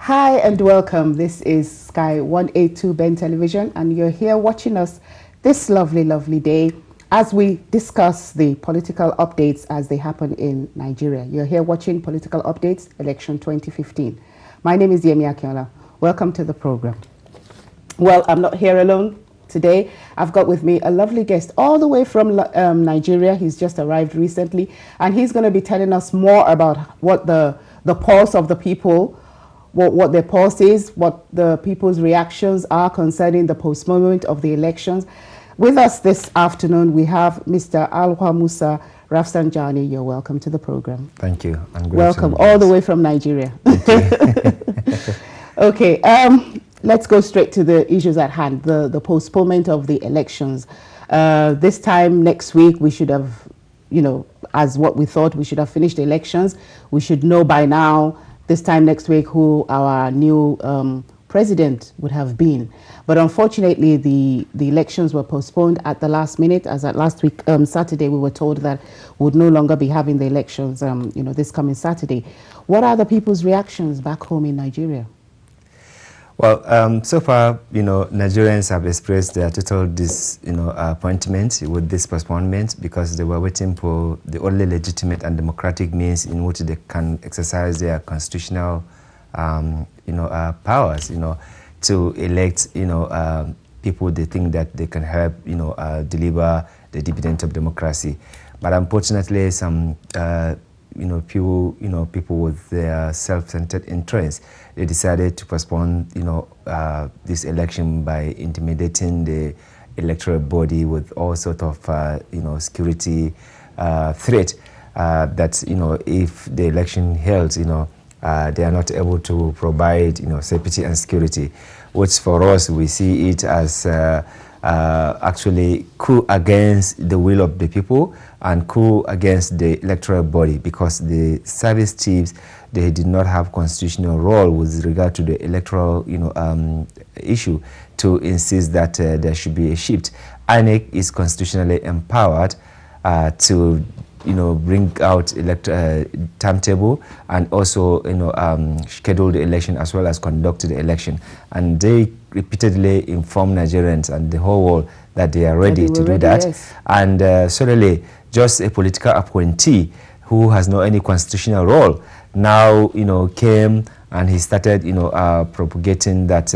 Hi and welcome. This is Sky 182 Ben Television, and you're here watching us this lovely day as we discuss the political updates as they happen in Nigeria. You're here watching Political Updates, Election 2015. My name is Yemi Akinola. Welcome to the program. Well, I'm not here alone today. I've got with me a lovely guest all the way from Nigeria. He's just arrived recently, and he's going to be telling us more about what the pulse of the people, what their pulse is, what the people's reactions are concerning the postponement of the elections. With us this afternoon, we have Mr. Alhwa Musa Rafsanjani. You're welcome to the program. Thank you. And welcome all the way from Nigeria. Okay, let's go straight to the issues at hand, the postponement of the elections. This time next week, we should have, as what we thought, we should have finished the elections. We should know by now, this time next week, who our new president would have been. But unfortunately, the elections were postponed at the last minute, as at last week, Saturday, we were told that we would no longer be having the elections, this coming Saturday. What are the people's reactions back home in Nigeria? Well, so far, Nigerians have expressed their total disappointment with this postponement because they were waiting for the only legitimate and democratic means in which they can exercise their constitutional, powers, to elect, people they think that they can help, deliver the dividend of democracy. But unfortunately, some people with their self-centered interests, they decided to postpone, this election by intimidating the electoral body with all sort of, security threat that, if the election held, they are not able to provide, safety and security, which for us, we see it as actually coup against the will of the people and coup against the electoral body, because the service chiefs, they did not have constitutional role with regard to the electoral issue to insist that there should be a shift. INEC is constitutionally empowered to bring out timetable and also schedule the election as well as conduct the election, and they repeatedly inform Nigerians and the whole world that they are ready to do that. Yes. And suddenly just a political appointee who has no any constitutional role now came and he started propagating that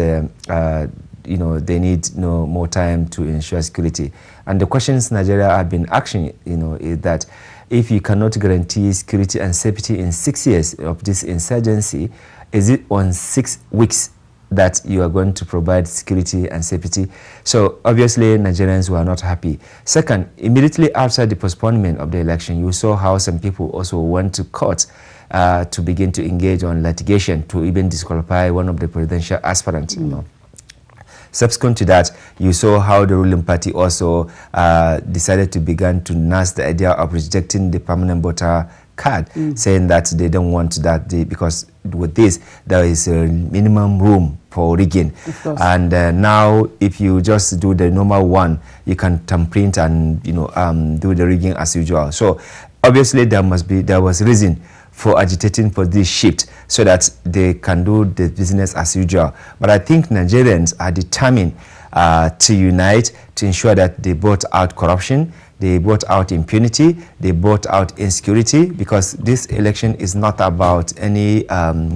they need more time to ensure security. And the questions Nigeria have been asking is that if you cannot guarantee security and safety in 6 years of this insurgency, is it on 6 weeks that you are going to provide security and safety? So obviously Nigerians were not happy. Second, immediately after the postponement of the election, you saw how some people also went to court to begin to engage on litigation to even disqualify one of the presidential aspirants. Subsequent to that, you saw how the ruling party also decided to begin to nurse the idea of rejecting the permanent voter card, saying that they don't want that because with this there is a minimum room for rigging. And now if you just do the normal one, you can thumbprint and do the rigging as usual. So obviously there was reason for agitating for this shift so that they can do the business as usual. But I think Nigerians are determined to unite to ensure that they brought out corruption, they brought out impunity, they brought out insecurity, because this election is not about any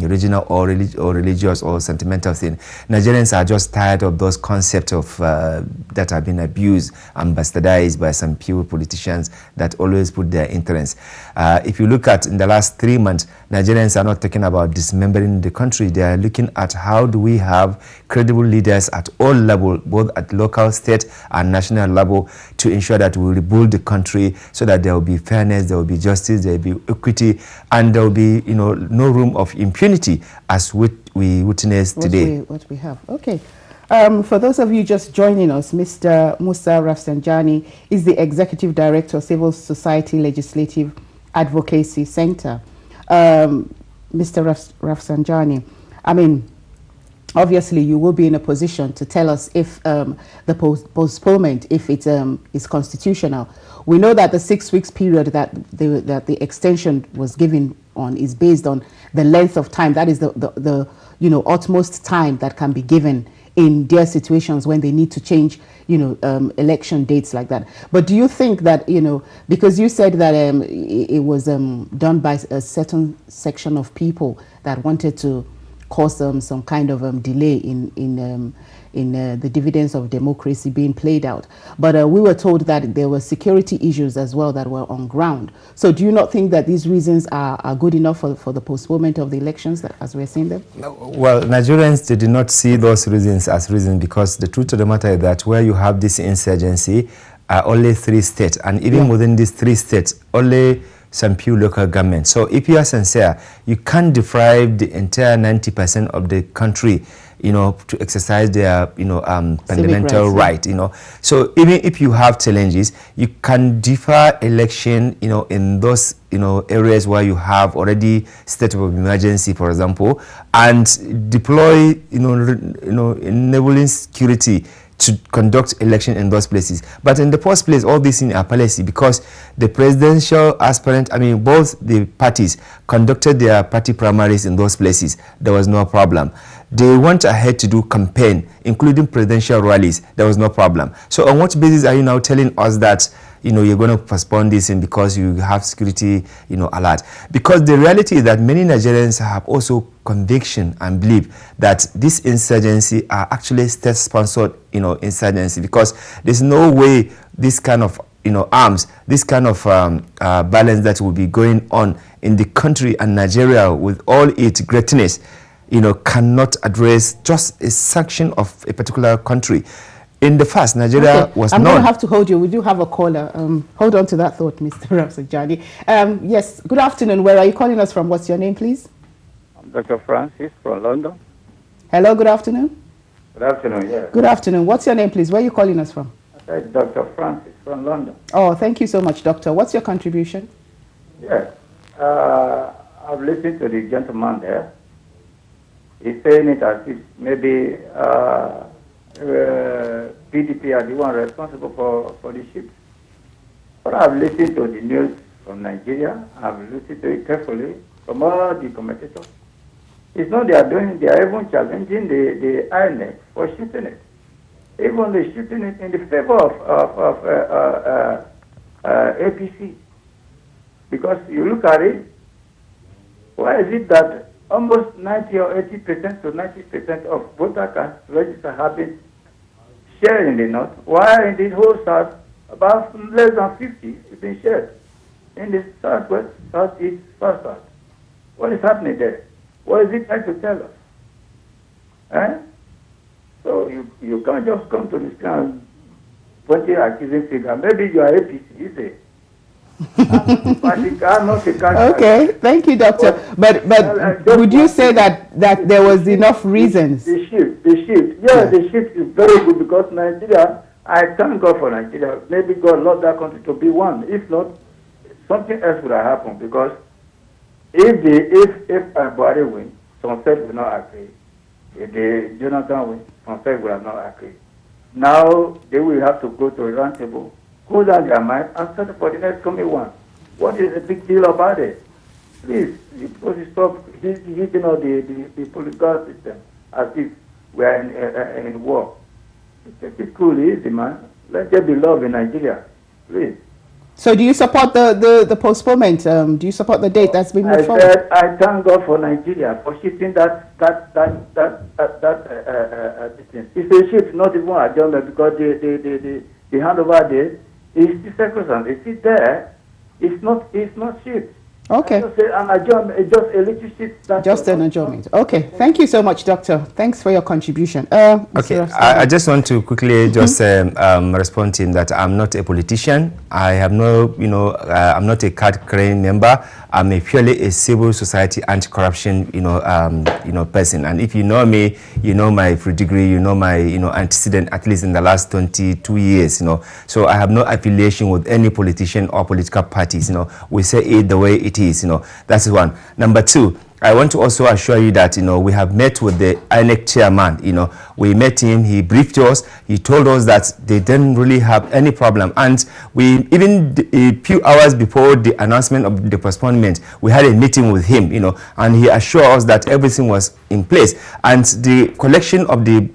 regional or religious or sentimental thing. Nigerians are just tired of those concepts of that have been abused and bastardized by some few politicians that always put their interests. If you look at in the last 3 months, Nigerians are not talking about dismembering the country. They are looking at how do we have credible leaders at all levels, both at local, state, and national level, to ensure that we rebuild the country so that there will be fairness, there will be justice, there will be equity, and there will be no room of impunity as we witness today. What we have. Okay. For those of you just joining us, Mr. Musa Rafsanjani is the Executive Director, Civil Society Legislative Advocacy Center. Mr. Rafsanjani, I mean, obviously you will be in a position to tell us if the postponement, if it is constitutional. We know that the 6 weeks period that the extension was given on is based on the length of time. That is the utmost time that can be given in their situations when they need to change, election dates like that. But do you think that, because you said that it was done by a certain section of people that wanted to cause some kind of delay in the dividends of democracy being played out. But we were told that there were security issues as well that were on ground. So do you not think that these reasons are good enough for the postponement of the elections as we're seeing them? Well, Nigerians, they did not see those reasons as reasons, because the truth of the matter is that where you have this insurgency are only 3 states, and even within these 3 states, only some few local governments. So if you are sincere, you can't deprive the entire 90% of the country, to exercise their, fundamental right, So even if you have challenges, you can defer election, in those, areas where you have already state of emergency, for example, and deploy, enabling security to conduct election in those places. But in the first place, all these things are policy, because the presidential aspirant, both the parties conducted their party primaries in those places. There was no problem. They went ahead to do campaign, including presidential rallies. There was no problem. So on what basis are you now telling us that, you're going to postpone this and because you have security, alert? Because the reality is that many Nigerians have also conviction and believe that this insurgency are actually state-sponsored, insurgency, because there's no way this kind of, arms, this kind of balance that will be going on in the country, and Nigeria with all its greatness, cannot address just a section of a particular country. In the past, Nigeria was known. I'm going to have to hold you. We do have a caller. Hold on to that thought, Mr. Rafsanjani. Yes, good afternoon. Where are you calling us from? What's your name, please? I'm Dr. Francis from London. Hello, good afternoon. Good afternoon, yes. Good afternoon. What's your name, please? Where are you calling us from? I said Dr. Francis from London. Oh, thank you so much, Doctor. What's your contribution? Yes. I've listened to the gentleman there. He's saying it as if maybe PDP are the one responsible for the shift. But I've listened to the news from Nigeria. I've listened to it carefully from all the commentators. It's not they are even challenging the INEC for shifting it. Even they're shifting it in the favor of APC. Because you look at it, why is it that almost 90 or 80% to 90% of voter cards registered have been shared in the north, while in the whole south, about less than 50 have been shared in the southwest, southeast, south. What is happening there? What is it trying to tell us? Eh? So you can't just come to this kind of pointing accusing figure. Maybe you are APC, you say. Okay, thank you, Doctor. But would you say that there was enough reasons? The shift. Yeah, the shift is very good, because Nigeria, I thank God for Nigeria. Maybe God allowed that country to be one. If not, something else would have happened, because if Buhari wins, some states will not agree. If Jonathan wins, some states will not agree. Now they will have to go to a round table, cool down their mind, and settle for the next coming one. What is the big deal about it? Please, because you stop hitting all the political system as if we are in war. Take it cool, easy, man. Let there be love in Nigeria, please. So do you support the postponement? Do you support the date that's been moved forward? I said I thank God for Nigeria for shifting that distance. It's a shift, not even adjournment, because the handover date is the circumstance. It's there. It's not shift. Okay. Just an adjournment, just a little shift. Just an adjournment. Okay. Thank you so much, Doctor. Thanks for your contribution. Okay. I just want to quickly just respond to him that I'm not a politician. I have no, I'm not a card-carrying member. I'm purely a civil society anti-corruption, person. And if you know me, you know my degree, you know my, antecedent, at least in the last 22 years, So I have no affiliation with any politician or political parties, We say it the way it is, That's one. Number two, I want to also assure you that, we have met with the INEC chairman. We met him, he briefed us, he told us that they didn't really have any problem. And we, even a few hours before the announcement of the postponement, we had a meeting with him, and he assured us that everything was in place. And the collection of the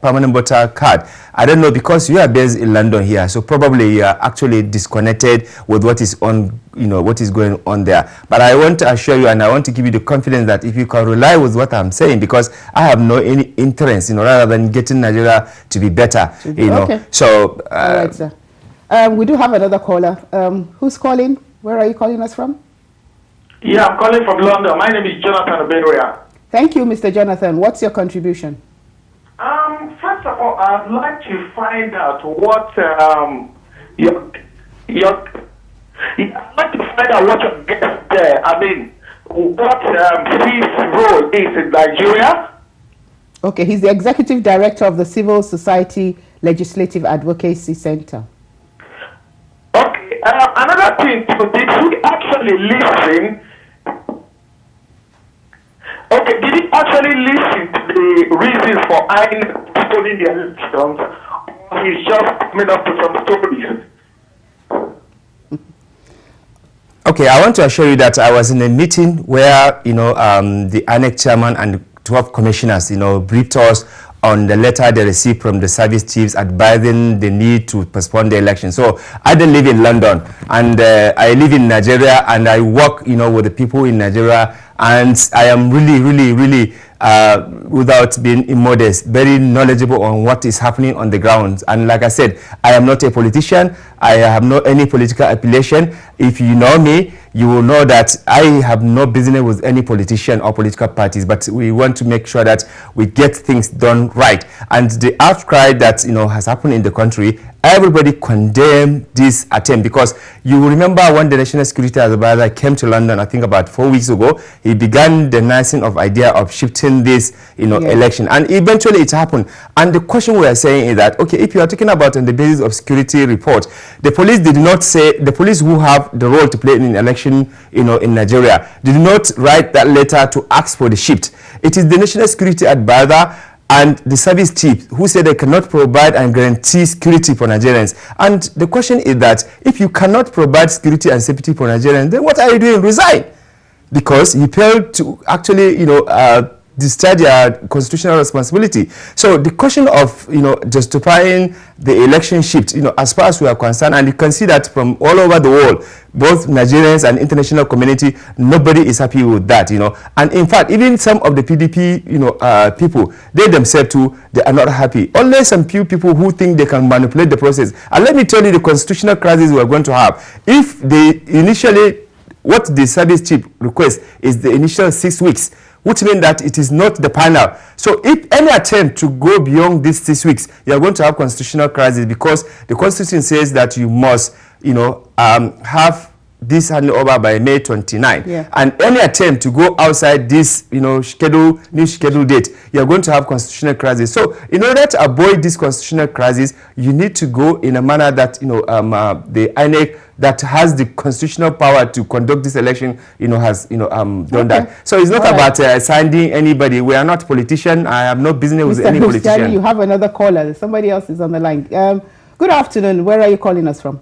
permanent voter card, I don't know, because you are based in London here, so probably you are actually disconnected with what is on, what is going on there. But I want to assure you, and I want to give you the confidence that if you can rely with what I'm saying, because I have no any interest, rather than getting Nigeria to be better, Okay. So, all right, sir. We do have another caller. Who's calling? Where are you calling us from? Yeah, I'm calling from London. My name is Jonathan Obedoya. Thank you, Mr. Jonathan. What's your contribution? First of all, I'd like to find out what I'd like to find out what your guest there. I mean, what his role is in Nigeria. Okay, he's the executive director of the Civil Society Legislative Advocacy Center. Okay, another thing, did he actually listen? Okay, did he actually listen to the reasons for INEC postponing the elections, or he's just made up with some stories? Okay, I want to assure you that I was in a meeting where, the INEC chairman and 12 commissioners, briefed us on the letter they received from the service chiefs advising the need to postpone the election. So I don't live in London, and I live in Nigeria, and I work, with the people in Nigeria, and I am really, without being immodest, very knowledgeable on what is happening on the ground. And like I said, I am not a politician. I have no any political affiliation. If you know me, you will know that I have no business with any politician or political parties, but we want to make sure that we get things done right. And the outcry that has happened in the country, everybody condemned this attempt, because you will remember when the National Security Advisor came to London, I think about 4 weeks ago, he began the nursing of idea of shifting this election, and eventually it happened. And the question we are saying is that, okay, if you are talking about on the basis of security report, the police did not say, the police who have the role to play in an election in Nigeria did not write that letter to ask for the shift. It is the National Security Advisor and the service chief who said they cannot provide and guarantee security for Nigerians. And the question is that if you cannot provide security and safety for Nigerians, then what are you doing? Resign. Because you failed to actually, discharge your constitutional responsibility. So the question of, justifying the election shift, as far as we are concerned, and you can see that from all over the world, both Nigerians and international community, nobody is happy with that, And in fact, even some of the PDP, people, they themselves too, they are not happy. Only some few people who think they can manipulate the process. And let me tell you the constitutional crisis we are going to have. If they initially, what the service chief requests is the initial 6 weeks, which means that it is not the final. So if any attempt to go beyond these 6 weeks, you are going to have constitutional crisis, because the Constitution says that you must, have this handed over by May 29. Yeah. And any attempt to go outside this, new schedule date, you are going to have constitutional crisis. So in order to avoid this constitutional crisis, you need to go in a manner that, the INEC that has the constitutional power to conduct this election, has, done that. So it's not about signing anybody. We are not politicians. I have no business with any politician. You have another caller. Somebody else is on the line. Good afternoon. Where are you calling us from?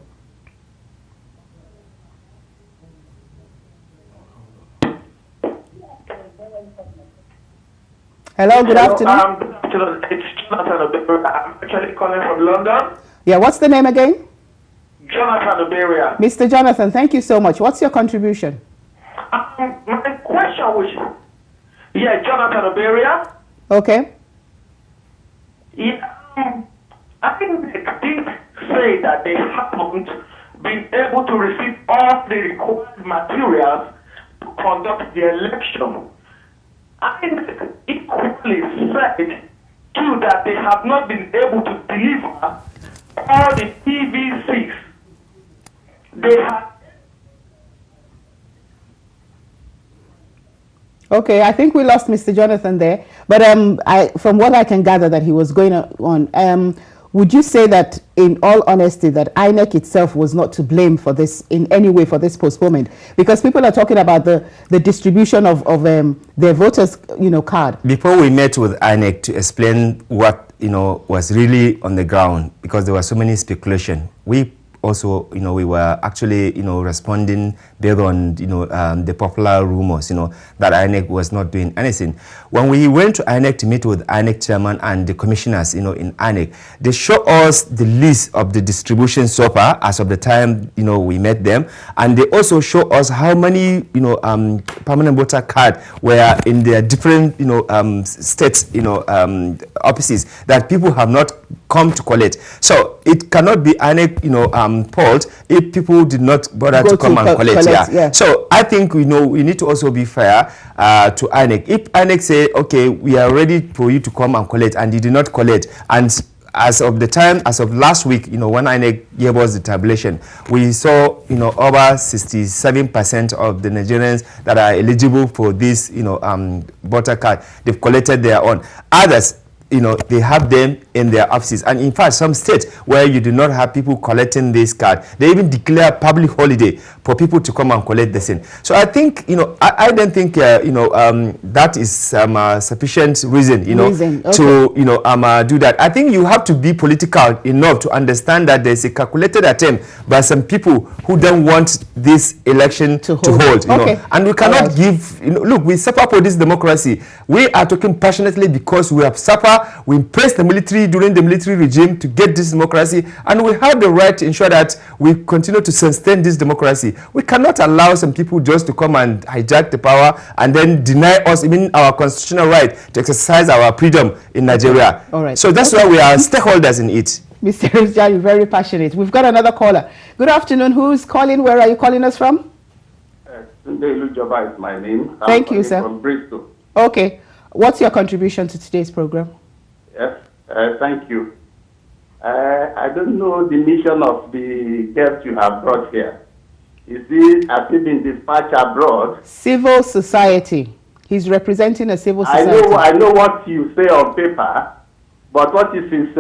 Hello, good afternoon. Good afternoon. It's Jonathan. I'm actually calling from London. Yeah, what's the name again? Jonathan Oberia. Mr. Jonathan, thank you so much. What's your contribution? My question was, Jonathan Oberia. Okay. Yeah, I think they did say that they haven't been able to receive all the required materials to conduct the election. I think equally said too that they have not been able to deliver all the PVCs. They have. Okay, I think we lost Mr. Jonathan there, but from what I can gather that he was going on, would you say that, in all honesty, that INEC itself was not to blame for this in any way, for this postponement? Because people are talking about the distribution of their voters, card. Before we met with INEC to explain what, was really on the ground, because there were so many speculation, we also, we were actually, responding based on, the popular rumors, that INEC was not doing anything. When we went to INEC to meet with INEC chairman and the commissioners, in INEC, they show us the list of the distribution so far as of the time, we met them, and they also show us how many, permanent voter card were in their different, states, offices that people have not come to collect. So it cannot be INEC, fault if people did not bother to come and collect. Yeah. So I think we need to also be fair to INEC. If INEC say, okay, we are ready for you to come and collect, and you did not collect, and as of last week, when INEC gave us the tabulation, we saw, over 67% of the Nigerians that are eligible for this, voter card, they've collected their own. Others, they have them in their offices. And in fact, some states where you do not have people collecting this card, they even declare public holiday for people to come and collect the same. So I think, I don't think, that is sufficient reason, to, do that. I think you have to be political enough to understand that there's a calculated attempt by some people who don't want this election to hold. And we cannot give, look, we suffer for this democracy. We are talking passionately because we have suffered. We impressed the military during the military regime to get this democracy, and we have the right to ensure that we continue to sustain this democracy. We cannot allow some people just to come and hijack the power and then deny us even our constitutional right to exercise our freedom in Nigeria. All right. So that's why we are stakeholders in it. Mr. Rizjali, very passionate. We've got another caller. Good afternoon. Who's calling? Where are you calling us from? Sunday Lujoba is my name. Thank you, sir. From Bristol. Okay. What's your contribution to today's program? Yes, thank you. I don't know the mission of the guest you have brought here. Is it has it been dispatched abroad? Civil society. He's representing a civil society. I know what you say on paper, but what is his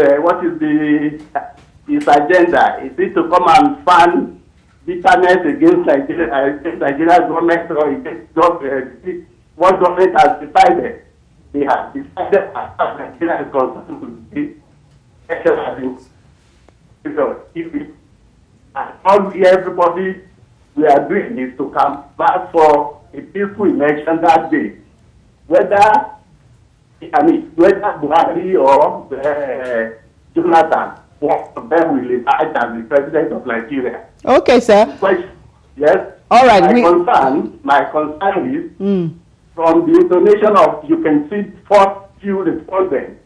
agenda? Is it to come and fan bitterness against Nigeria's government, or against what government has decided? They have decided as far as Nigeria is concerned to be exercising. All everybody we are doing is to come back for a peaceful election that day. Whether Buhari or Jonathan, one of them will emerge as the president of Nigeria. Okay, sir. Yes. All right. My concern is from the information of, you can see first few respondents,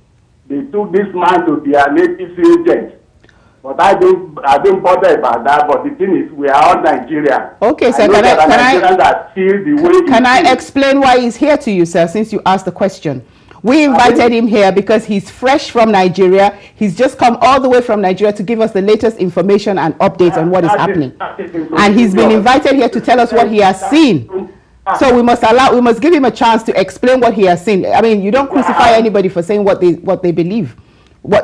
they took this man to their APC agent. But I don't bother about that. But the thing is, we are all Nigerians. Okay, sir. Can I explain why he's here to you, sir, since you asked the question? We invited him here because he's fresh from Nigeria. He's just come all the way from Nigeria to give us the latest information and updates on what is happening. And he's been invited here to tell us what he has seen. So we must give him a chance to explain what he has seen. I mean, you don't crucify anybody for saying what they believe.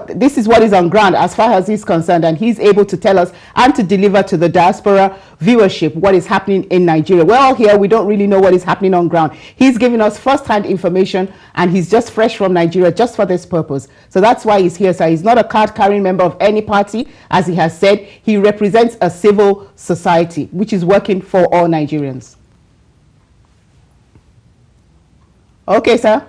This is what is on ground as far as he's concerned, and he's able to tell us and to deliver to the diaspora viewership what is happening in Nigeria. We're all here, we don't really know what is happening on ground. He's giving us first-hand information, and he's just fresh from Nigeria just for this purpose. So that's why he's here, sir. He's not a card-carrying member of any party, as he has said. He represents a civil society, which is working for all Nigerians. Okay, sir.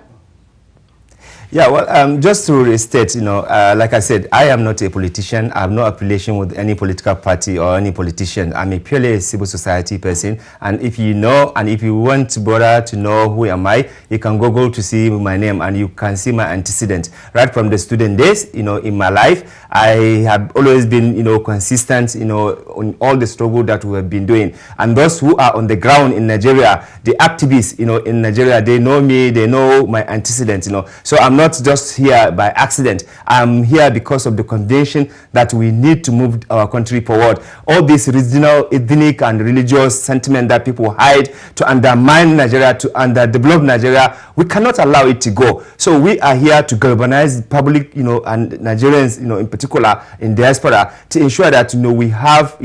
Yeah, well, just to restate, like I said, I am not a politician. I have no affiliation with any political party or any politician. I'm a purely civil society person. And if you know, and if you want to bother to know who am I, you can Google to see my name, and you can see my antecedents. Right from the student days, in my life, I have always been, consistent, on all the struggle that we have been doing. And those who are on the ground in Nigeria, the activists, in Nigeria, they know me, they know my antecedents, So I'm not just here by accident. I'm here because of the conviction that we need to move our country forward. All this regional, ethnic, and religious sentiment that people hide to undermine Nigeria, to underdevelop Nigeria, we cannot allow it to go. So we are here to galvanize public, and Nigerians, in particular in diaspora, to ensure that, we have,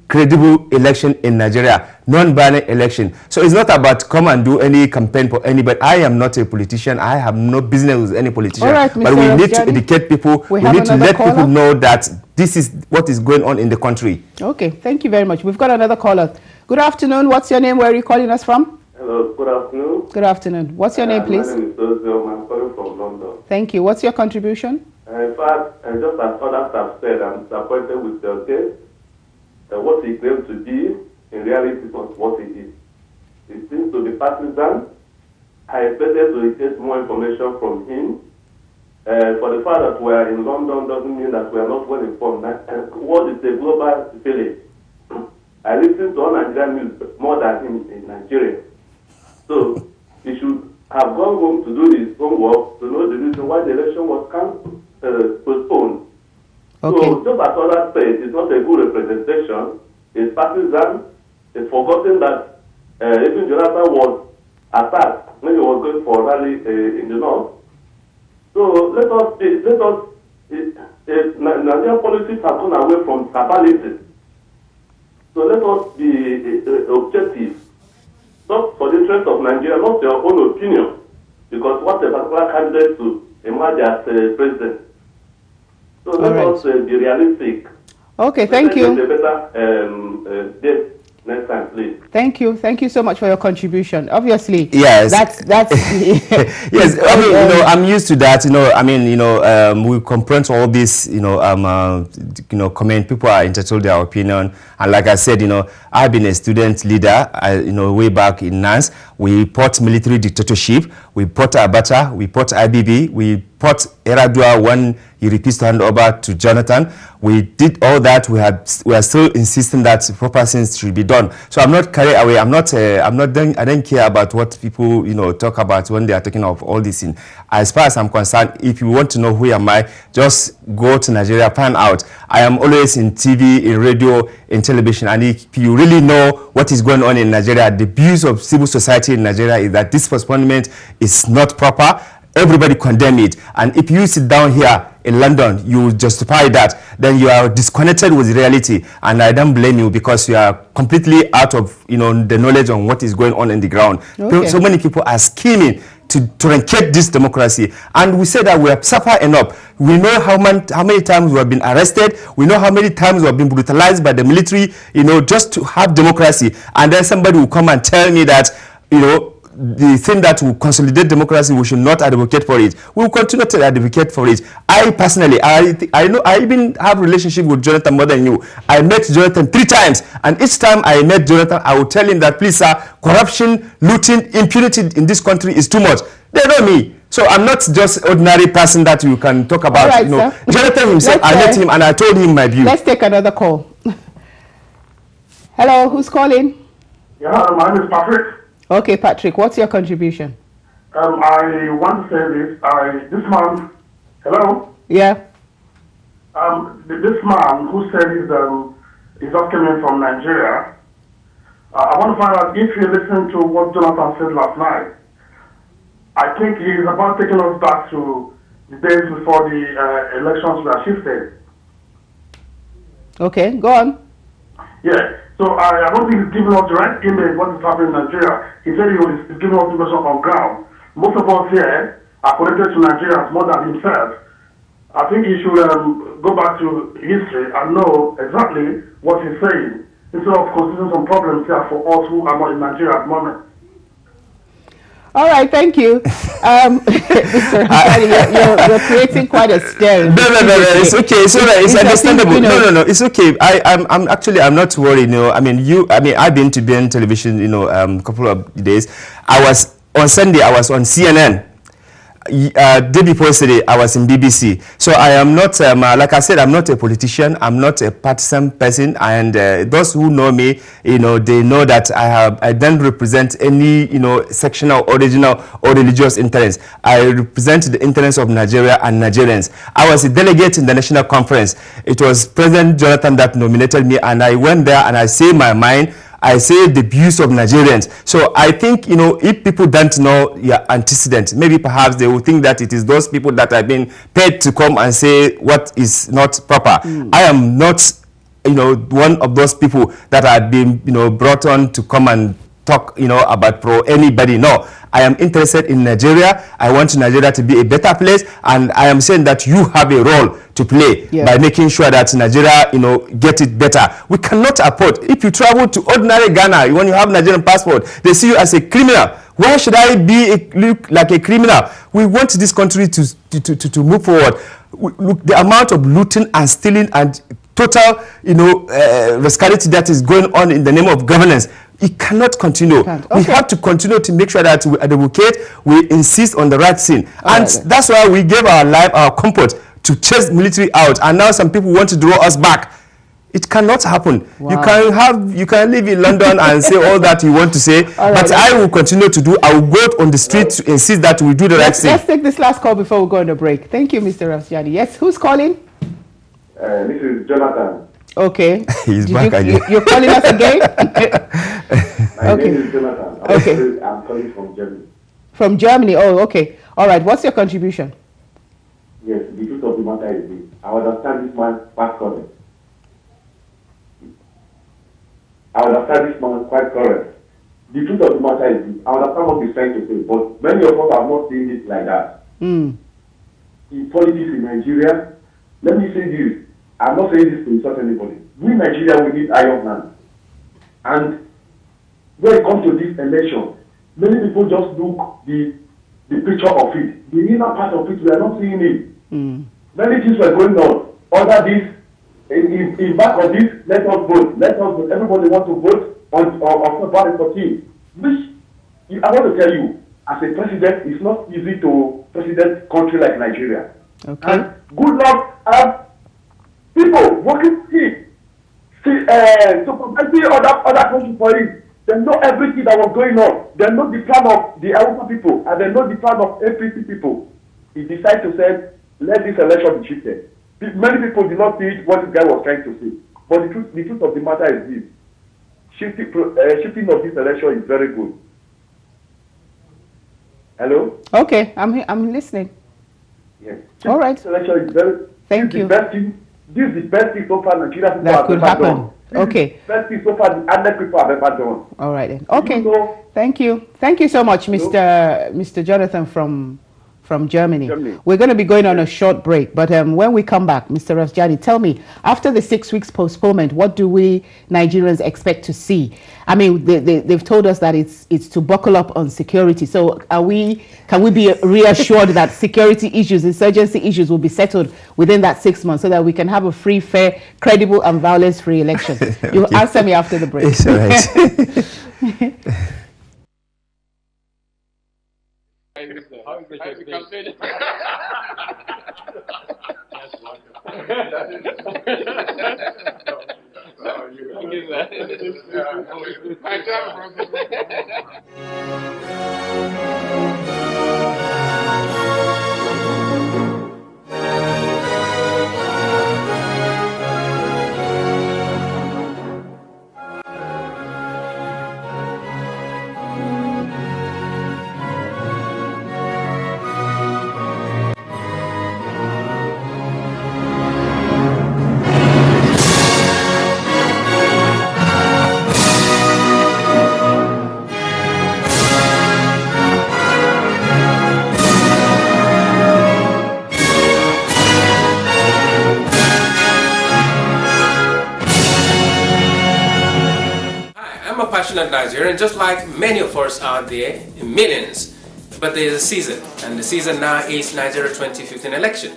credible election in Nigeria, non-violent election. So it's not about come and do any campaign for anybody. I am not a politician. I have no business with any politician. All right, but we need to educate people. We need to let people know that this is what is going on in the country. Okay, thank you very much. We've got another caller. Good afternoon. What's your name? Where are you calling us from? Hello, good afternoon. Good afternoon. What's your name, please? My name is Ozil. I'm calling from London. Thank you. What's your contribution? In fact, just as others have said, I'm disappointed with your case. What he claimed to be, in reality, is not what he is. It seems to be partisan. I expected to get more information from him. For the fact that we are in London doesn't mean that we are not well informed. What is a global village? I listen to all Nigerian news more than him in Nigeria. So he should have gone home to do his homework to know the reason why the election was postponed. Okay. So just as others said, it's not a good representation. It's partisan. It's forgotten that even Jonathan was attacked when he was going for a rally in the north. So Nigerian politics have gone away from tribalism. So let us be objective. Not for the interest of Nigeria, not your own opinion. Because what a particular candidate to emerge as president. So let us be realistic. Okay, thank you. A better date next time, please. Thank you. Thank you so much for your contribution. Obviously, yes, that's yes. I mean, I'm used to that. We confront all this. Comment. People are entitled to their opinion, and like I said, I've been a student leader. Way back in Nance, we fought military dictatorship. We fought Abacha. We fought IBB. We fought Eradua when he refused to hand over to Jonathan. We did all that. We are still insisting that proper things should be done. So I'm not carried away. I don't care about what people talk about when they are talking of all this thing. As far as I'm concerned, if you want to know who am I, just go to Nigeria, find out. I am always in TV, in radio, in television, and if you really know what is going on in Nigeria, the views of civil society in Nigeria is that this postponement is not proper. Everybody condemn it, and if you sit down here in London, you justify that, then you are disconnected with reality, and I don't blame you because you are completely out of the knowledge on what is going on in the ground. Okay. So many people are scheming to truncate this democracy, and we say that we have suffered enough. We know how many times we have been arrested. We know how many times we have been brutalized by the military, just to have democracy, and then somebody will come and tell me that the thing that will consolidate democracy, we should not advocate for it. We will continue to advocate for it. I personally, I know I even have a relationship with Jonathan more than you. I met Jonathan 3 times, and each time I met Jonathan, I would tell him that, please sir, corruption, looting, impunity in this country is too much. They know me. So I'm not just ordinary person that you can talk about. Right, Jonathan himself, I met him and I told him my view. Let's take another call. Hello, who's calling? Yeah, my name is Patrick. Okay, Patrick, what's your contribution? I want to say this. This man, hello? Yeah. This man who said he's just coming from Nigeria, I want to find out if you listened to what Jonathan said last night. I think he's about taking us back to the days before the elections were shifted. Okay, go on. Yeah. So I don't think he's giving us the right image what is happening in Nigeria. He said he's giving us information on ground. Most of us here are connected to Nigeria more than himself. I think he should go back to history and know exactly what he's saying, instead of causing some problems here for us who are not in Nigeria at the moment. All right, thank you. Mr. You're creating quite a scare. No, it's okay. It's understandable. No, it's okay. I'm not worried. I've been to BN television, a couple of days. On Sunday, I was on CNN. day before yesterday, I was in BBC. So I am not, like I said, I'm not a politician. I'm not a partisan person. And those who know me, they know that I don't represent any, sectional, original, or religious interest. I represent the interests of Nigeria and Nigerians. I was a delegate in the national conference. It was President Jonathan that nominated me, and I went there and I say my mind. I say the views of Nigerians. So I think, if people don't know your antecedents, maybe perhaps they will think that it is those people that have been paid to come and say what is not proper. I am not, one of those people that have been, brought on to come and talk, about pro anybody. No, I am interested in Nigeria. I want Nigeria to be a better place, and I am saying that you have a role to play by making sure that Nigeria, get it better. We cannot afford, if you travel to ordinary Ghana, when you have Nigerian passport, they see you as a criminal. Why should I look like a criminal? We want this country to move forward. Look, the amount of looting and stealing and total, rascality that is going on in the name of governance, it cannot continue. We have to continue to make sure that we advocate, we insist on the right thing. And that's why we gave our life, our comfort, to chase military out. And now some people want to draw us back. It cannot happen. Wow. You can live in London and say all that you want to say, but I will continue to do. I will go on the street to insist that we do the right thing. Let's take this last call before we go on a break. Thank you, Mr. Rafsanjani. Yes, who's calling? This is Jonathan. Okay. He's back again. You're calling us again? My name is Jonathan. I'm calling from Germany. From Germany. Oh, okay. All right. What's your contribution? Yes, the truth of the matter is this. I understand this man quite correct. The truth of the matter is this. I understand what he's trying to say, but many of us are not seeing it like that. In politics in Nigeria, let me say this. I'm not saying this to insult anybody. We in Nigeria, we need iron man. And when it comes to this election, many people just look the picture of it. The inner part of it, we are not seeing it. Many things were going on. Under this, in back of this, let us vote. Everybody want to vote on February 14. Which, I want to tell you, as a president, it's not easy to president country like Nigeria. Okay. And good luck, people working here, supervising other countries for it. They know everything that was going on. They know the plan of the Hausa people, and they know the plan of APC people. He decided to say, let this election be shifted. Many people did not see what this guy was trying to say. But the truth of the matter is this. Shifting of this election is very good. Hello? Okay, I'm listening. Yes. All right. This election is very... Thank you. This is the best thing so far Nigeria people that have could ever happen. done. Okay. Best thing so far the Adnet people have ever done. All right then. Okay. Thank you. Thank you so much, Mr. Jonathan from Germany. We're going to be going on a short break, but when we come back, Mr. Rafsanjani, tell me, after the 6 weeks postponement, what do we Nigerians expect to see? I mean, they've told us that it's to buckle up on security. So can we be reassured that security issues, insurgency issues will be settled within that 6 months so that we can have a free, fair, credible and violence-free election? You'll answer me after the break. It's all right. How is the campaign? Nigerian, just like many of us out there, millions. But there is a season, and the season now is Nigeria 2015 election.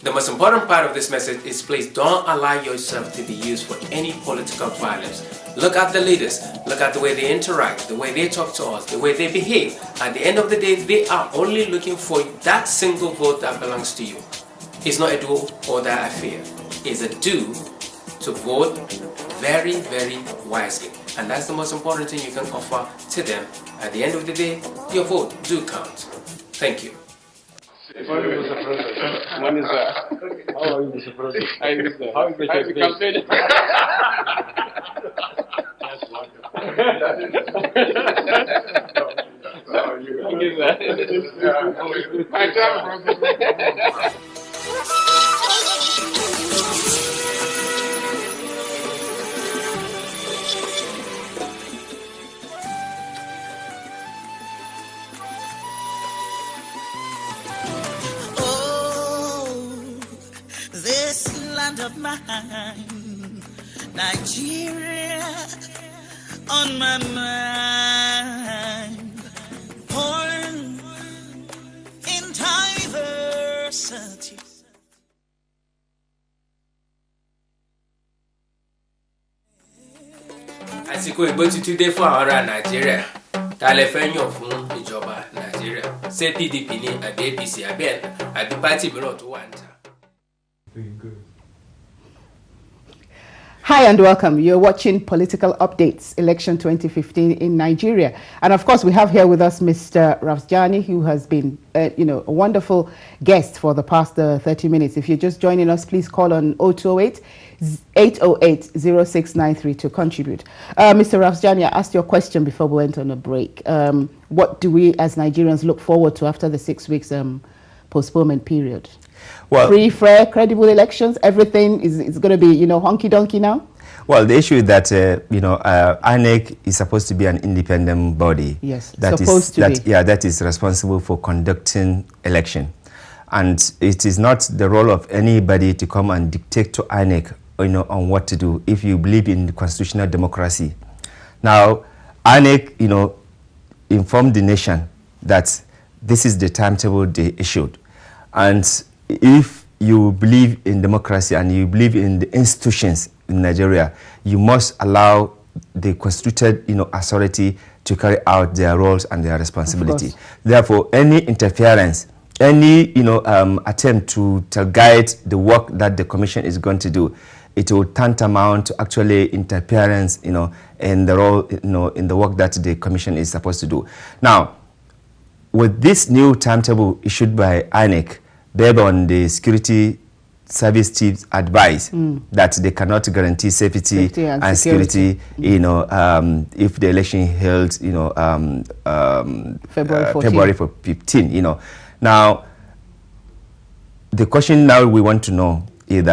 The most important part of this message is please don't allow yourself to be used for any political violence. Look at the leaders. Look at the way they interact, the way they talk to us, the way they behave. At the end of the day, they are only looking for that single vote that belongs to you. It's not a do or die affair. It's a do to vote very, very wisely. And that's the most important thing you can offer to them. At the end of the day, your vote do count. Thank you. When is the president? When is that? How are you, Mr. President? How is the campaign? This land of mine, Nigeria, on my mind, born in diversity. Àsìkò ìbò tuntun dé fún àwọn ará Nàìjíríà. Ta lẹ fẹ́ yàn fún ìjọba Nàìjíríà? Ṣé PDP ni àbí APC àbí pátì mìíràn tó wà níta? Hi and welcome. You're watching Political Updates, Election 2015 in Nigeria. And of course, we have here with us Mr. Rafsanjani, who has been, a wonderful guest for the past 30 minutes. If you're just joining us, please call on 0208-808-0693 to contribute. Mr. Rafsanjani, I asked you a question before we went on a break. What do we as Nigerians look forward to after the 6 weeks postponement period? Well, free, fair, credible elections, everything is going to be, honky-donkey now? Well, the issue is that, INEC is supposed to be an independent body. Yes, that is responsible for conducting election. And it is not the role of anybody to come and dictate to INEC, on what to do if you believe in constitutional democracy. Now, INEC, informed the nation that this is the timetable they issued. And if you believe in democracy and you believe in the institutions in Nigeria, you must allow the constituted, authority to carry out their roles and their responsibility. Therefore, any interference, any, attempt to guide the work that the commission is going to do, it will tantamount to actually interference, in the role, in the work that the commission is supposed to do. Now, with this new timetable issued by INEC, based on the security service chief's advice that they cannot guarantee safety and security, if the election held, February 15, Now, the question now we want to know is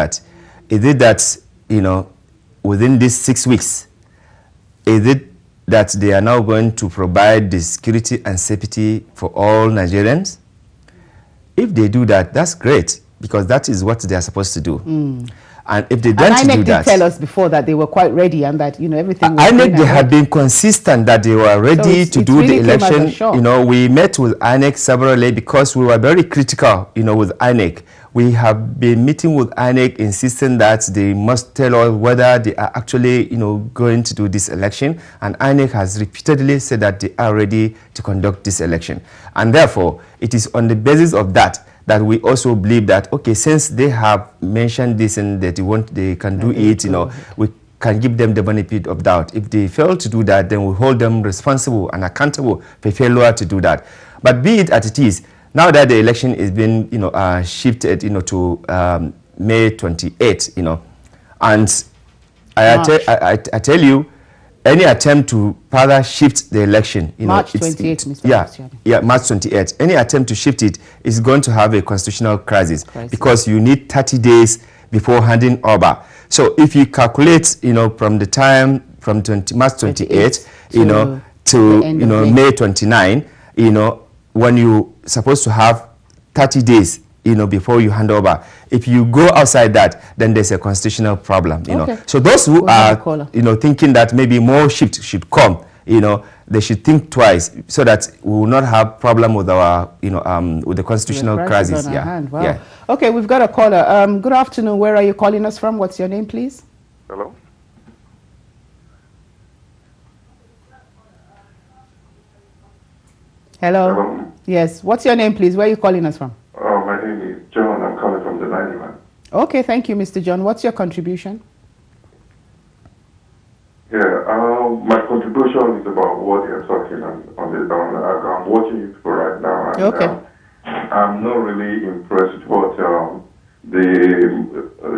it that, within these 6 weeks, is it that they are now going to provide the security and safety for all Nigerians? If they do that, that's great, because that is what they are supposed to do. And if they don't do that, did tell us before that they were quite ready and that everything. INEC, they have been consistent that they were ready to do the election. We met with INEC severally because we were very critical. With INEC, we have been meeting with INEC, insisting that they must tell us whether they are actually, going to do this election. And INEC has repeatedly said that they are ready to conduct this election. And therefore, it is on the basis of that we also believe that, okay, since they have mentioned this and that they can do it, we can give them the benefit of doubt. If they fail to do that, then we hold them responsible and accountable for failure to do that. But be it as it is, now that the election is being, shifted, to May 28th, and I tell you, any attempt to further shift the election, March 28th, Mr. March 28th. Any attempt to shift it is going to have a constitutional crisis. Because you need 30 days before handing over. So if you calculate, from the time from March 28th, to May 29, when you supposed to have 30 days, before you hand over. If you go outside that, then there's a constitutional problem, So those who are, thinking that maybe more shift should come, they should think twice so that we will not have problem with our, with the constitutional crisis. Wow. Okay, we've got a caller. Good afternoon. Where are you calling us from? What's your name, please? Hello. Hello. Yes. What's your name, please? Where are you calling us from? Oh, my name is John. I'm calling from the 91. Okay, thank you, Mr. John. What's your contribution? Yeah, my contribution is about what you're talking on I'm watching it for right now. And, okay. I'm not really impressed with what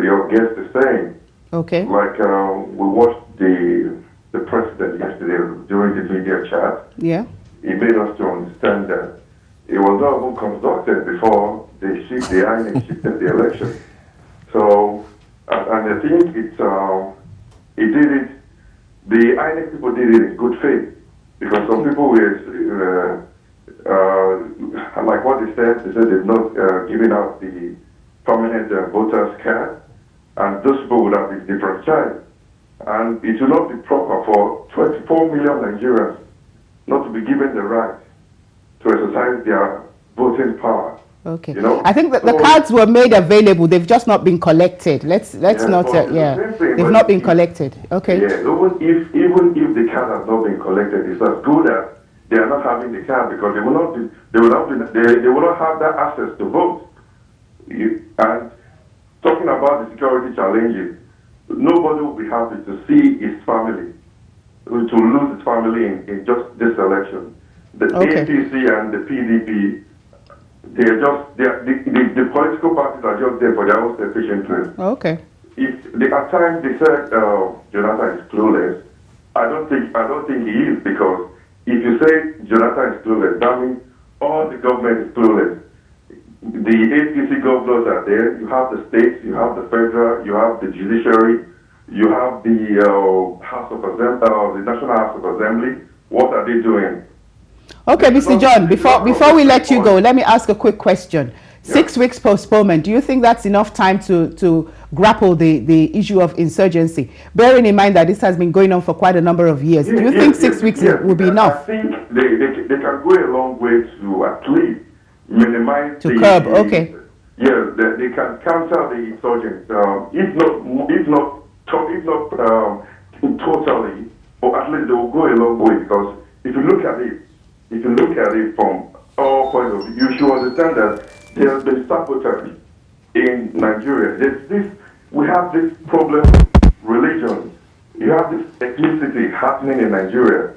your guest is saying. Okay. Like we watched the president yesterday during the media chat. Yeah. He made us to understand that it was not even conducted before the INEC shifted the election. So, and I think he did it. The INEC people did it in good faith, because some people were, like what they said they've not given out the permanent voters card, and those people would have been differentiated. And it will not be proper for 24 million Nigerians not to be given the right to exercise their voting power. Okay. You know? I think that the cards were made available. They've just not been collected. Let's not. They've not been collected. Okay. Yeah. Even if the card has not been collected, it's as good as they are not having the card, because they will not have that access to vote. And talking about the security challenges, nobody will be happy to see his family, to lose his family in just this election. The APC and the PDP. The political parties are just there for their own selfish interest. Okay. At times they said Jonathan is clueless. I don't think he is, because if you say Jonathan is clueless, that means all the government is clueless. The APC governors are there. You have the states, you have the federal, you have the judiciary, you have the House of Assembly, the National House of Assembly. What are they doing? Okay, Mr. John, before we let you go, let me ask a quick question. 6 weeks postponement, do you think that's enough time to grapple the issue of insurgency? Bearing in mind that this has been going on for quite a number of years, do you think 6 weeks will be enough? I think they can go a long way to at least minimize to curb, okay. Yeah, they can counter the insurgents, if not totally, or at least they will go a long way, because if you look at it from all points of view, you should understand that there has been sabotage in Nigeria. We have this problem with religion. You have this ethnicity happening in Nigeria.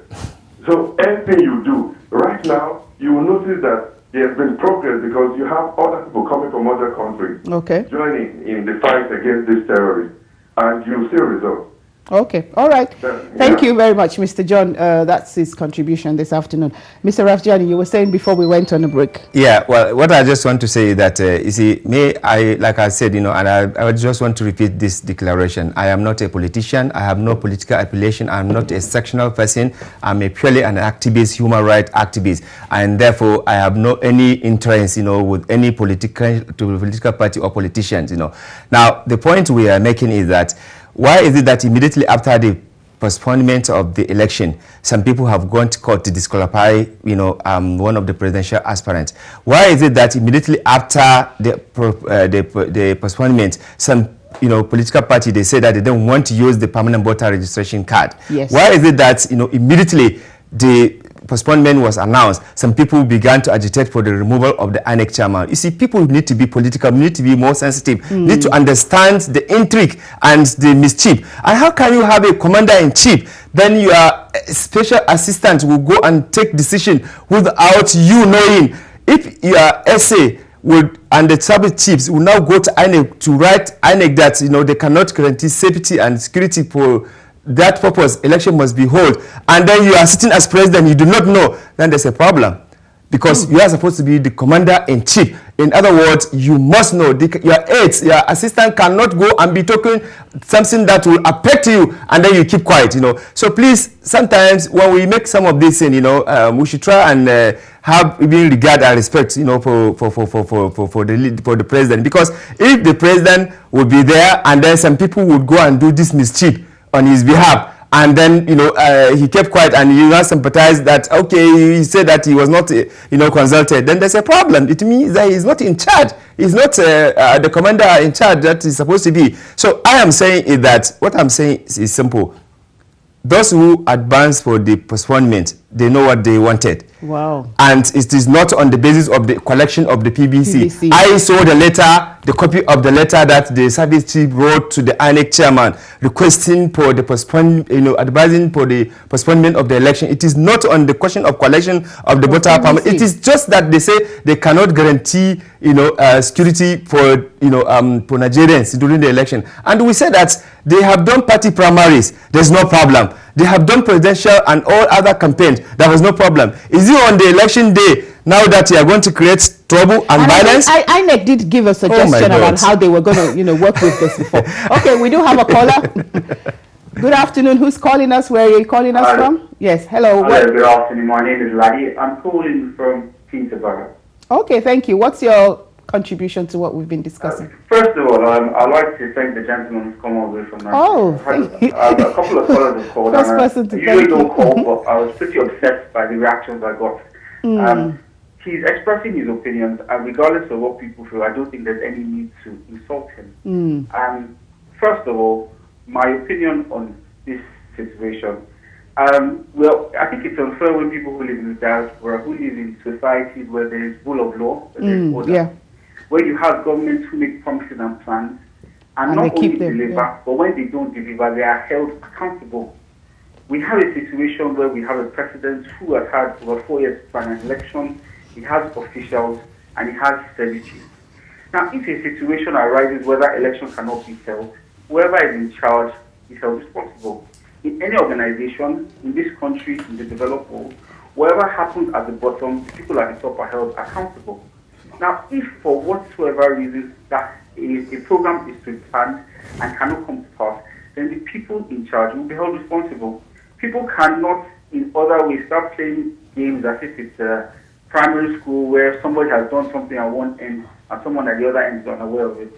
So anything you do right now, you will notice that there has been progress, because you have other people coming from other countries joining in the fight against these terrorists, and you'll see results. Okay, all right. Thank you very much, Mr. John. That's his contribution this afternoon. Mr. Rafjani, you were saying before we went on a break. Yeah, well, what I just want to say is that, you see, like I said, and I just want to repeat this declaration. I am not a politician. I have no political affiliation. I'm not a sectional person. I'm purely an activist, human rights activist. And therefore, I have no any interest, with any political party or politicians, Now, the point we are making is that, why is it that immediately after the postponement of the election, some people have gone to court to disqualify, one of the presidential aspirants? Why is it that immediately after the postponement, some political party, they say that they don't want to use the permanent voter registration card? Yes. Why is it that immediately the postponement was announced, some people began to agitate for the removal of the INEC chairman? You see, people need to be political, need to be more sensitive, need to understand the intrigue and the mischief. And how can you have a commander-in-chief, then your special assistant will go and take decision without you knowing? If your SA and the service chiefs will now go to INEC to write INEC that they cannot guarantee safety and security for that purpose, election must be held, and then you are sitting as president, you do not know, then there's a problem, because you are supposed to be the commander-in-chief. In other words, you must know. Your aides, your assistant cannot go and be talking something that will affect you, and then you keep quiet. So please, sometimes when we make some of this, we should try and have even regard and respect, for the president, because if the president would be there, and then some people would go and do this mischief on his behalf, and then he kept quiet, and you have sympathized that he said that he was not consulted, then there's a problem. It means that he's not in charge. He's not the commander in charge that he's supposed to be. So I am saying is that what I'm saying is simple. Those who advance for the postponement, they know what they wanted. Wow. And it is not on the basis of the collection of the PBC. I saw the letter, the copy of the letter that the service chief wrote to the INEC chairman requesting for the advising for the postponement of the election. It is not on the question of collection of the voter permit. It is just that they say they cannot guarantee, security for, for Nigerians during the election. And we said that they have done party primaries. There's no problem. They have done presidential and all other campaigns. There was no problem. Is it on the election day now that you are going to create trouble and violence? INEC did give a suggestion about how they were going to, work with this before. Okay, we do have a caller. Good afternoon. Who's calling us? Where are you calling us from? Yes, hello. Hello, good afternoon. My name is Laddie. I'm calling from Peterborough. Okay, thank you. What's your contribution to what we've been discussing? First of all, I'd like to thank the gentleman who's come all the way from Nigeria. Oh, a couple of callers have called. First person to I usually don't call, but I was pretty upset by the reactions I got. He's expressing his opinions, and regardless of what people feel, I don't think there's any need to insult him. First of all, my opinion on this situation. Well, I think it's unfair when people who live in the diaspora, who live in societies where there is rule of law, where there is order, where you have governments who make promises and plans, and not only deliver, but when they don't deliver, they are held accountable. We have a situation where we have a president who has had over 4 years to plan an election, he has officials, and he has servitude. Now, if a situation arises where that election cannot be held, whoever is in charge is held responsible. In any organization, in this country, in the developed world, whatever happens at the bottom, the people at the top are held accountable. Now, if for whatsoever reason that a program is to be planned and cannot come to pass, then the people in charge will be held responsible. People cannot, in other ways, start playing games as if it's a primary school where somebody has done something at one end and someone at the other end is unaware of it.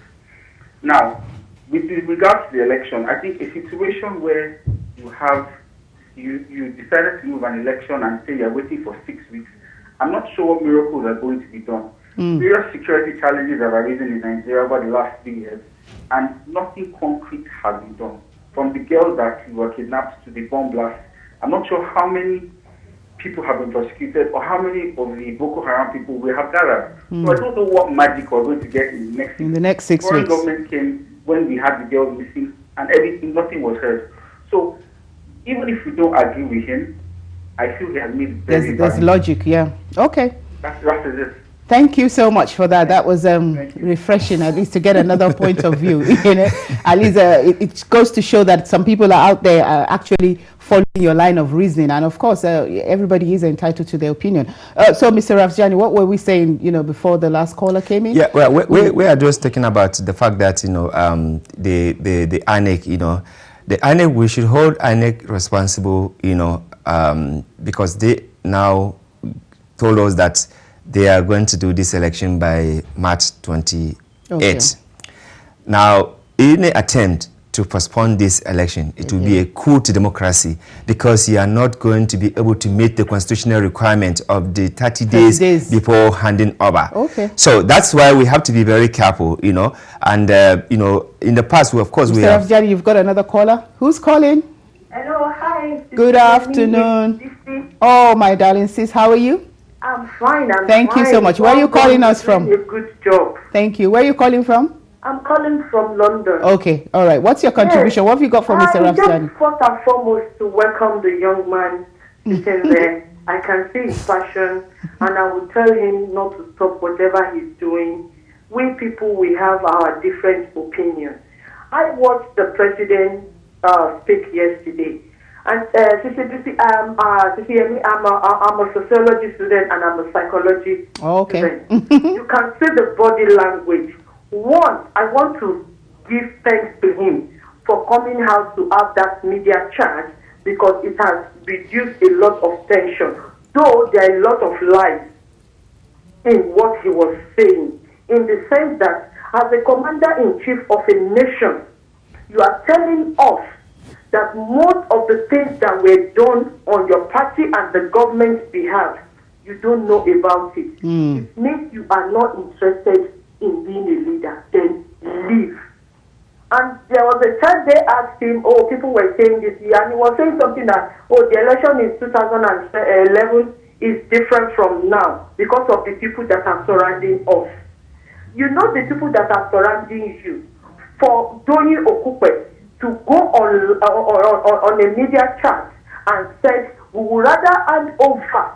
Now, with regards to the election, I think a situation where you decided to move an election and say you're waiting for 6 weeks, I'm not sure what miracles are going to be done. Various security challenges have arisen in Nigeria over the last 3 years, and nothing concrete has been done. From the girls that were kidnapped to the bomb blast, I'm not sure how many people have been prosecuted or how many of the Boko Haram people we have gathered. So I don't know what magic we're going to get in the next 6 weeks. Foreign government came when we had the girls missing, and nothing was heard. So even if we don't agree with him, I feel he has made there's logic, yeah. Okay. That's it. Thank you so much for that. That was refreshing, at least to get another point of view. At least it goes to show that some people are out there actually following your line of reasoning, and of course, everybody is entitled to their opinion. So, Mr. Rafsanjani, what were we saying? Before the last caller came in? Yeah, well, we are just talking about the fact that the INEC, the INEC, we should hold INEC responsible, because they now told us that they are going to do this election by March 28. Okay. Now, in an attempt to postpone this election, it will be a coup to democracy, because you are not going to be able to meet the constitutional requirement of the 30 days before handing over. Okay. So that's why we have to be very careful, and, in the past, of course, we have... Mr. you've got another caller. Who's calling? Hello, hi. Good afternoon. Oh, my darling sis, how are you? I'm fine. Thank you so much. Where are you calling us from? A good job. Thank you. Where are you calling from? I'm calling from London. Okay, all right. What's your contribution? What have you got for Mr. Rafsanjani? Just first and foremost to welcome the young man sitting there. I can see his passion, and I will tell him not to stop whatever he's doing. We people, we have our different opinions. I watched the president speak yesterday. And I'm a sociology student and I'm a psychology student. You can see the body language. One, I want to give thanks to him for coming out to have that media charge, because it has reduced a lot of tension. Though there are a lot of lies in what he was saying, in the sense that as a commander-in-chief of a nation, you are telling us that most of the things that were done on your party and the government's behalf, you don't know about it. It means you are not interested in being a leader. Then leave. And there was a time they asked him, oh, people were saying this year, and he was saying something that, oh, the election in 2011 is different from now because of the people that are surrounding us. You know the people that are surrounding you. For Doyin Okupe to go on a media chat and said, we would rather hand over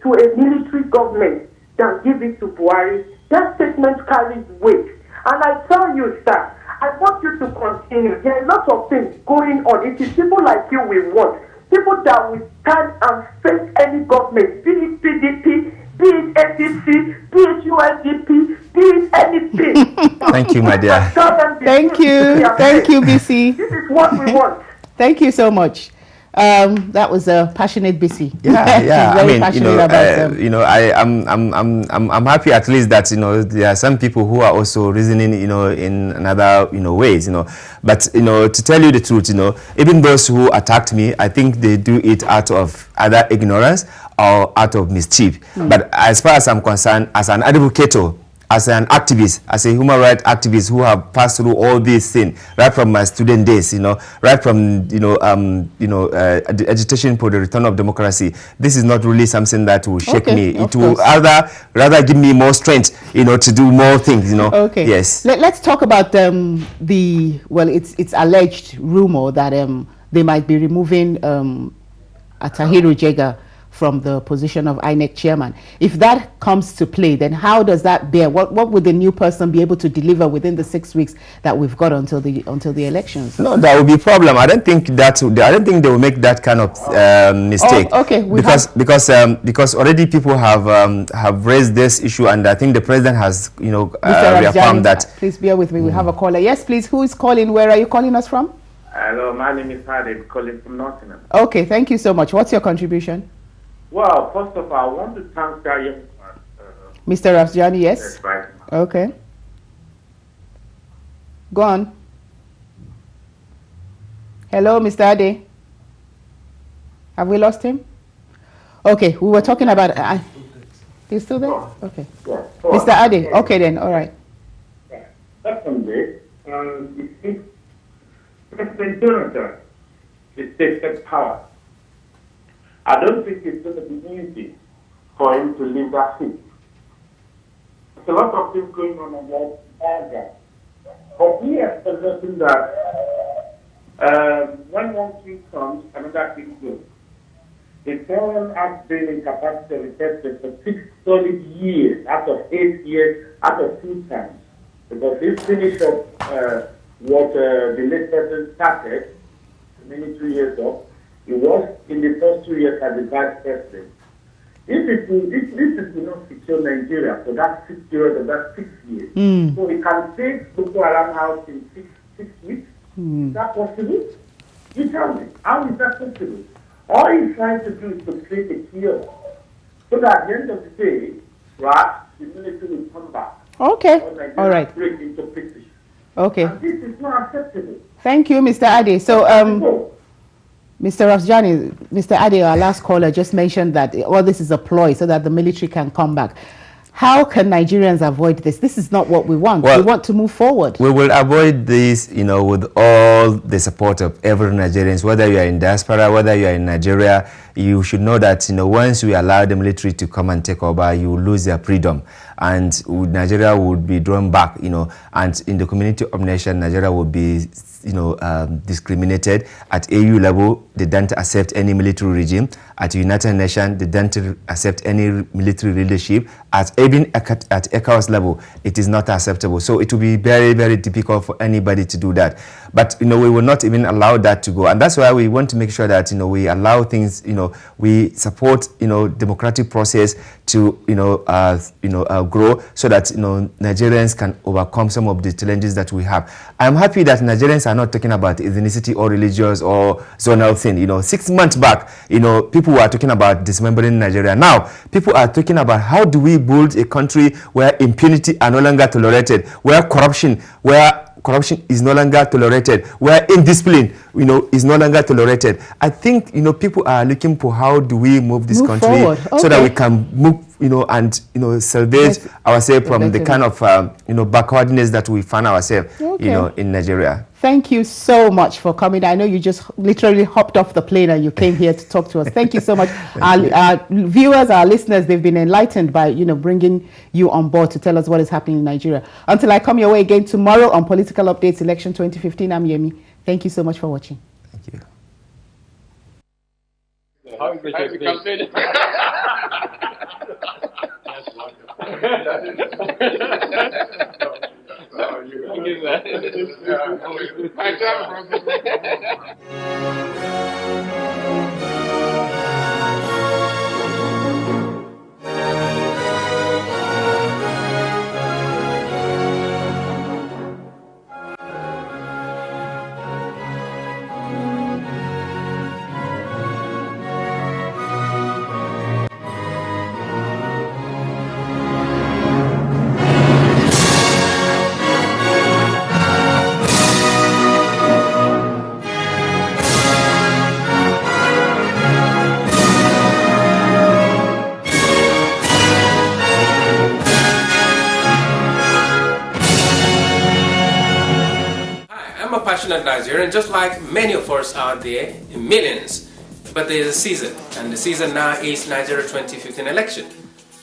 to a military government than give it to Buhari, that statement carries weight. And I tell you, sir, I want you to continue. There are lots of things going on. It is people like you we want. People that will stand and face any government, be it PDP, be it APC, be it UNDP, be it anything. Thank you, my dear. Thank you. Thank you, BC. This is what we want. Thank you so much. That was a passionate BC. Yeah. I mean, I'm happy at least that there are some people who are also reasoning, in another ways, But to tell you the truth, even those who attacked me, I think they do it out of either ignorance or out of mischief. But as far as I'm concerned, as an advocator, as an activist, as a human rights activist who have passed through all these things, right from my student days, right from the agitation for the return of democracy, this is not really something that will shake me. It will rather give me more strength, to do more things, Okay. Yes. Let's talk about it's alleged rumor that they might be removing Tahiru Jega from the position of INEC chairman. If that comes to play, then how does that bear? What would the new person be able to deliver within the 6 weeks that we've got until the elections? No, that will be a problem. I don't think they will make that kind of mistake. Oh, okay. Because already people have raised this issue, and I think the president has reaffirmed that. Please bear with me. We have a caller. Yes, please. Who is calling? Where are you calling us from? Hello, my name is Hadi, calling from Nottingham. Okay, thank you so much. What's your contribution? Well, first of all, I want to thank Mr. Rafsanjani, yes? That's right. Okay. Go on. Hello, Mr. Ade. Have we lost him? Okay, we were talking about... he's still there? Okay. Yeah. Mr. Ade, okay then, all right. Secondly, President Jonathan is taking power. I don't think it's going to be easy for him to leave that seat. There's a lot of things going on that. But we are suggesting that when one king comes, another king goes. The foreign has been in capacity tested for 6 solid years, out of 8 years, out of 2 times. Because this finished up what the late president started, many 2 years ago. He was in the first 2 years as the vice president. If this will not secure Nigeria for that 6 period of that 6 years, so we can take Boko Haram out in six weeks. Is that possible? You tell me, how is that possible? All he's trying to do is to create a chaos, so that at the end of the day, right, the military will come back. Okay, all right. Break into pieces. Okay. And this is not acceptable. Thank you, Mr. Ade. So, Mr. Rafsanjani, Mr. Ade, our last caller, just mentioned that all this is a ploy so that the military can come back. How can Nigerians avoid this? This is not what we want. We want to move forward. We will avoid this, with all the support of every Nigerian, whether you are in diaspora, whether you are in Nigeria. You should know that, once we allow the military to come and take over, you will lose their freedom. And Nigeria would be drawn back, and in the community of nations, Nigeria would be, discriminated. At AU level, they don't accept any military regime. At United Nations, they don't accept any military leadership. Even at ECOWAS level, it is not acceptable. So it will be very, very difficult for anybody to do that. But, we will not even allow that to go. And that's why we want to make sure that, we allow things, we support, democratic process to, grow so that, Nigerians can overcome some of the challenges that we have. I'm happy that Nigerians are not talking about ethnicity or religious or zonal thing. 6 months back, people were talking about dismembering Nigeria. Now, people are talking about how do we build a country where impunity are no longer tolerated, where corruption is no longer tolerated, where indiscipline, is no longer tolerated. I think, people are looking for how do we move this country so that we can move, and, salvage ourselves from the kind of, backwardness that we find ourselves, in Nigeria. Thank you so much for coming. I know you just literally hopped off the plane and you came here to talk to us. Thank you so much. Our viewers, our listeners, they've been enlightened by, bringing you on board to tell us what is happening in Nigeria. Until I come your way again tomorrow on Political Updates Election 2015, I'm Yemi. Thank you so much for watching. Thank you. How is the campaign? Passionate Nigerian, just like many of us out there, millions. But there is a season, and the season now is Nigeria 2015 election.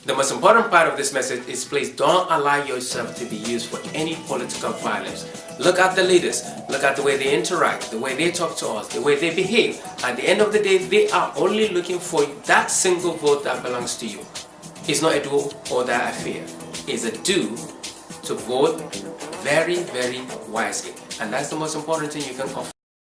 The most important part of this message is please don't allow yourself to be used for any political violence. Look at the leaders, look at the way they interact, the way they talk to us, the way they behave. At the end of the day, they are only looking for that single vote that belongs to you. It's not a do or die affair. It's a do to vote very, very wisely. And that's the most important thing you can offer.